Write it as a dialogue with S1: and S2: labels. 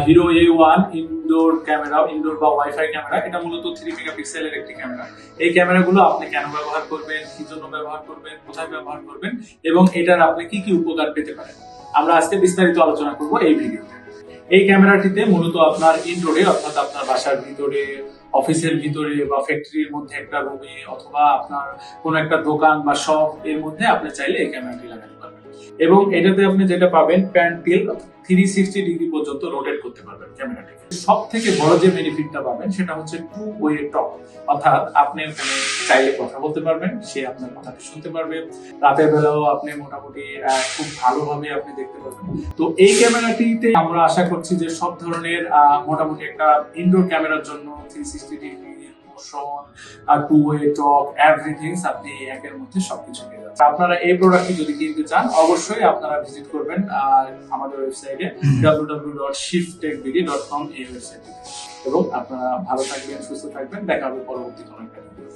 S1: Hero A1 indoor camera, indoor বা wifi camera. এটা মূলত 3 মেগাপিক্সেলের একটি ক্যামেরা। এই ক্যামেরাগুলো আপনি কেন ব্যবহার করবেন, কি জন্য ব্যবহার করবেন, কোথায় ব্যবহার করবেন এবং এটার আপনি কি কি উপকার পেতে পারেন, আমরা আজকে বিস্তারিত আলোচনা করব এই ভিডিওতে। এই ক্যামেরাটিতে মূলত আপনার ইনডোরে, অর্থাৎ আপনার বাসার ভিতরে, অফিসের ভিতরে বা ফ্যাক্টরির মধ্যে একটা রুমে অথবা আপনার কোনো একটা দোকান বা শপ এর মধ্যে আপনি চাইলে এই ক্যামেরাটি লাগাতে পারবেন। এবং এটাতে আপনি যেটা পাবেন, প্যান টিল্ট 360 ডিগ্রি পর্যন্ত রোটেট করতে পারবেন ক্যামেরাটিকে। সব থেকে বড় যে বেনিফিটটা পাবেন সেটা হচ্ছে 2 ওয়ে টক, অর্থাৎ আপনি ওখানে চাইলে কথা বলতে পারবেন, সে আপনার কথাটি শুনতে পারবে। রাতের বেলাও আপনি মোটামুটি খুব ভালোভাবে আপনি দেখতে পারবেন। তো এই ক্যামেরাটিতে আমরা আশা করছি যে সব ধরনের মোটামুটি একটা ইনডোর ক্যামেরার জন্য 360 ডিগ্রি মোশন, 2 ওয়ে টক, এভরিথিং আপনি একের মধ্যে সবকিছু পেয়ে যাচ্ছেন। আপনারা এই প্রোডাক্টটি যদি কিনতে চান অবশ্যই আপনারা ভিজিট করবেন আমাদের ওয়েবসাইটে www.shifttechbd.com এই ওয়েবসাইটে। এবং আপনারা ভালো থাকবেন, সুস্থ থাকবেন। দেখা হবে পরবর্তী কোনো একটা